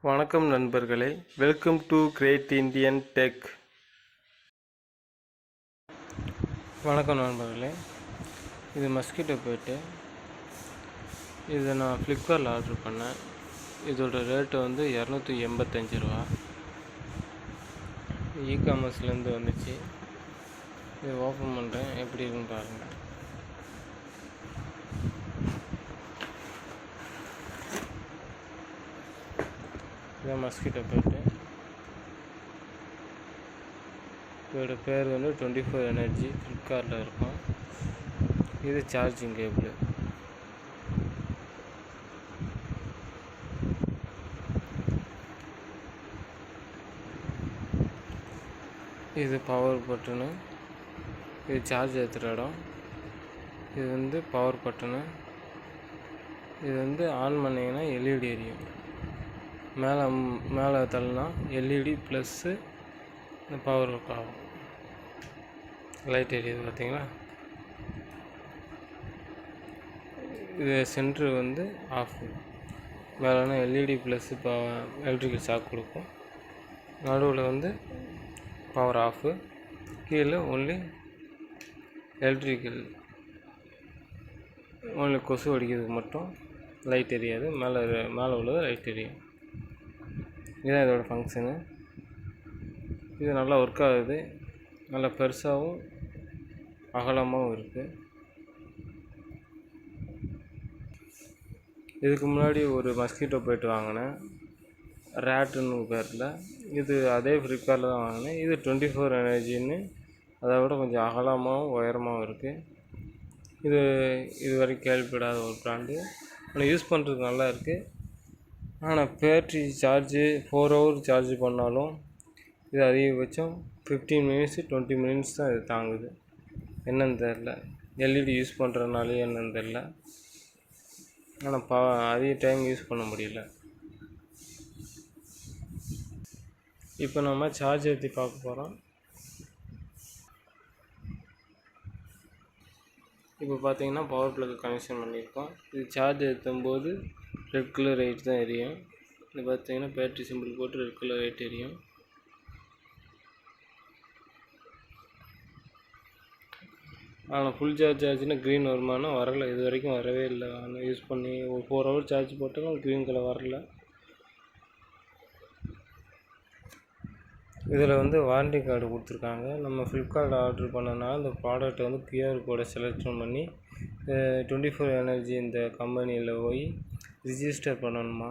வணக்கம் நண்பர்களே, welcome to great Indian tech. வணக்கம் நண்பர்களே, இது மஸ்கிட்டோ பேட்டு. இதை நான் ஃப்ளிப்கார்ட்டில் ஆர்டர் பண்ணேன். இதோட ரேட்டு வந்து 285 ரூபா. இகாமர்ஸ்லேருந்து வந்துச்சு. இது ஓப்பன் பண்ணுறேன், எப்படி இருக்குன்னு பாருங்கள். இதான் மஸ்கிட்டோ பேட்டு. இதோட பேர் வந்து 24 எனர்ஜி. ஃப்ளிப்கார்ட்டில் இருக்கும். இது சார்ஜிங் கேபிள். இது பவர் பட்டனு. இது சார்ஜ் ஏற்றுற இடம். இது வந்து பவர் பட்டனு. இது வந்து ஆன் பண்ணிங்கன்னா எல்இடி எரியும். மேலே தள்ளினா எல்இடி ப்ளஸ்ஸு இந்த பவர் ஒர்க் ஆகும். லைட் எரியுது பார்த்தீங்களா. இது சென்ட்ரு வந்து ஆஃப். மேலேனா எல்இடி ப்ளஸ்ஸு எலக்ட்ரிக்கல் ஷாக் கொடுக்கும். நடுவில் வந்து பவர் ஆஃபு. கீழே ஒன்லி எலக்ட்ரிக்கல், ஒன்லி கொசு அடிக்கிறதுக்கு மட்டும் லைட் எரியாது. மேலே உள்ளது லைட் எரியும். இதுதான் இதோட ஃபங்க்ஷனு. இது நல்லா ஒர்க் ஆகுது. நல்லா பெருசாகவும் அகலமாகவும் இருக்குது. இதுக்கு முன்னாடி ஒரு மஸ்கிட்டோ பேட்டு வாங்கினேன், ரேட்டுன்னு பேரில். இது அதே ஃப்ளிப்கார்ட்டில் தான் வாங்கினேன். இது 24 எனர்ஜின்னு, அதை விட கொஞ்சம் அகலமாகவும் உயரமாகவும் இருக்குது. இது வரைக்கும் கேள்விப்படாத ஒரு ப்ராண்டு. ஆனால் யூஸ் பண்ணுறதுக்கு நல்லா இருக்குது. ஆனால் பேட்ரி சார்ஜு 4 ஹவர் சார்ஜ் பண்ணாலும் இது அதிகபட்சம் 15 மினிட்ஸு 20 மினிட்ஸ் தான் இது தாங்குது. என்னன்னு தெரில, எல்இடி யூஸ் பண்ணுறதுனாலே என்னன்னு தெரில. ஆனால் அதிக டைம் யூஸ் பண்ண முடியல. இப்போ நம்ம சார்ஜ் ஏற்றி பார்க்க போகிறோம். இப்போ பார்த்தீங்கன்னா பவர் ப்ளக்கு கனெக்ஷன் பண்ணியிருக்கோம். இது சார்ஜ் ஏற்றும் போது ரெட் கலர் லைட் தான் எரியும். இது பார்த்தீங்கன்னா பேட்ரி சிம்பிள் போட்டு ரெட் கலர் லைட் எரியும். ஆனால் ஃபுல் சார்ஜ் ஆச்சுன்னா க்ரீன் வருமானா வரலை. இது வரைக்கும் வரவே இல்லை. ஆனால் யூஸ் பண்ணி ஒரு 4 ஹவர் சார்ஜ் போட்டாலும் க்ரீன் கலர் வரல. இதில் வந்து வாரண்டி கார்டு கொடுத்துருக்காங்க. நம்ம ஃப்ளிப்கார்ட்டில் ஆர்டர் பண்ணனால இந்த ப்ராடக்ட்டை வந்து கியூஆர் கோடை செலக்ஷன் பண்ணி 24 எனர்ஜி இந்த கம்பெனியில் போய் ரிஜிஸ்டர் பண்ணணுமா.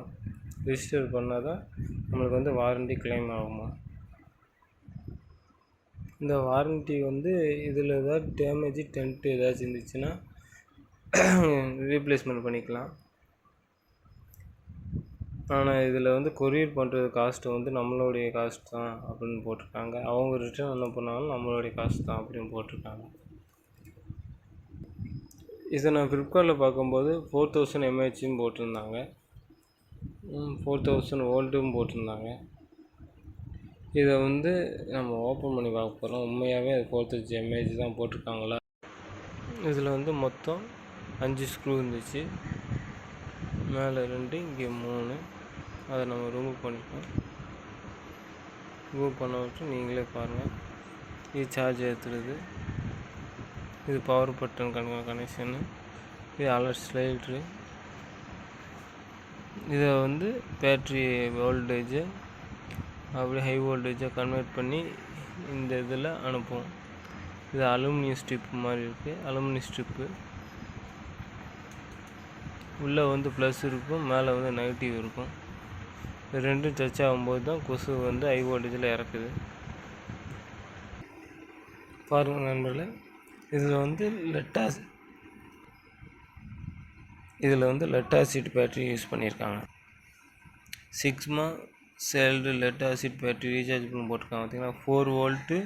ரிஜிஸ்டர் பண்ணால் தான் நம்மளுக்கு வந்து வாரண்டி கிளைம் ஆகுமா. இந்த வாரண்டி வந்து இதில் ஏதாவது டேமேஜ் டென்ட் ஏதாச்சும் இருந்துச்சுன்னா ரீப்ளேஸ்மெண்ட் பண்ணிக்கலாம். ஆனால் இதில் வந்து கொரியர் பண்ணுறது காஸ்ட்டு வந்து நம்மளுடைய காஸ்ட் தான் அப்படின்னு போட்டிருக்காங்க. அவங்க ரிட்டர்ன் என்ன பண்ணாலும் நம்மளுடைய காஸ்ட் தான் அப்படின்னு போட்டிருக்காங்க. இதை நான் ஃப்ளிப்கார்ட்டில் பார்க்கும்போது 4000 mAhன்னு போட்டிருந்தாங்க, 4000 வோல்ட்டும் போட்டிருந்தாங்க. இதை வந்து நம்ம ஓப்பன் பண்ணி பார்க்க போகிறோம். உண்மையாகவே அது 4000 mAh தான் போட்டிருக்காங்களா. இதில் வந்து மொத்தம் 5 ஸ்க்ரூ இருந்துச்சு. மேலே 2, இங்கே 3. அதை நம்ம ரிமூவ் பண்ணிட்டோம். ரிமூவ் பண்ண விட்டு நீங்களே பாருங்கள். இது சார்ஜ் ஏற்றுறது. இது பவர் பட்டன் கனெக்ஷனு. இது அலர்ட் ஸ்லைட்ரு. இதை வந்து பேட்ரி வோல்டேஜை அப்படியே ஹை வோல்டேஜாக கன்வெர்ட் பண்ணி இந்த இதில் அனுப்புவோம். இது அலுமினியம் ஸ்ட்ரிப்பு மாதிரி இருக்குது. அலுமினியம் ஸ்ட்ரிப்பு உள்ளே வந்து ப்ளஸ் இருக்கும், மேலே வந்து நெகட்டிவ் இருக்கும். இது ரெண்டும் டச் ஆகும்போது தான் கொசு வந்து ஹை வோல்டேஜில் இறக்குது. பாருங்கள் நண்பர்களே, இதில் வந்து லெட் ஆசிட் பேட்டரி யூஸ் பண்ணியிருக்காங்க. Sigma celled lead acid battery recharge பண்ணி போட்டிருக்காங்க. பார்த்திங்கன்னா 4 வோல்ட்டு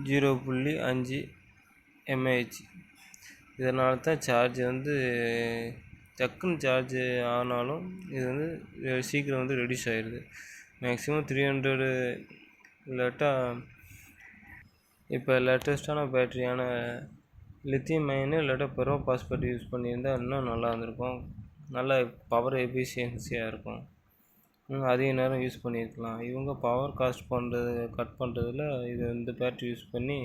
0.5 mAh. இதனால தான் சார்ஜ் வந்து டக்குன்னு சார்ஜ் ஆனாலும் இது வந்து சீக்கிரம் வந்து ரெடியூஸ் ஆகிடுது. மேக்ஸிமம் 300 இப்போ லேட்டஸ்ட்டான பேட்டரியான லித்தியம் அயனு இல்லாட்டா பெரோ பாஸ்பேட் யூஸ் பண்ணியிருந்தால் இன்னும் நல்லா இருந்திருக்கும். நல்ல பவர் எஃபிஷியன்சியாக இருக்கும். அதிக நேரம் யூஸ் பண்ணியிருக்கலாம். இவங்க பவர் கட் பண்ணுறதுல இந்த பேட்டரி யூஸ் பண்ணி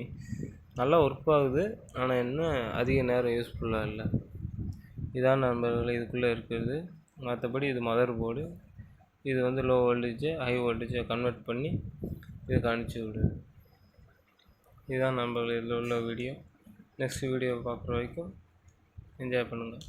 நல்லா ஒர்க் ஆகுது. ஆனால் என்ன அதிக நேரம் யூஸ்ஃபுல்லாக இல்லை. இதான் நண்பர்களே இதுக்குள்ளே இருக்கிறது. மற்றபடி இது மதர் போர்டு. இது லோ வோல்டேஜ் ஹை வோல்டேஜை கன்வெர்ட் பண்ணி இதுக்கு அனுப்பிச்சி விடுது. இதுதான் நண்பர்களே இதில் உள்ள வீடியோ. நெக்ஸ்ட் வீடியோ பார்க்குற வரைக்கும் என்ஜாய் பண்ணுங்கள்.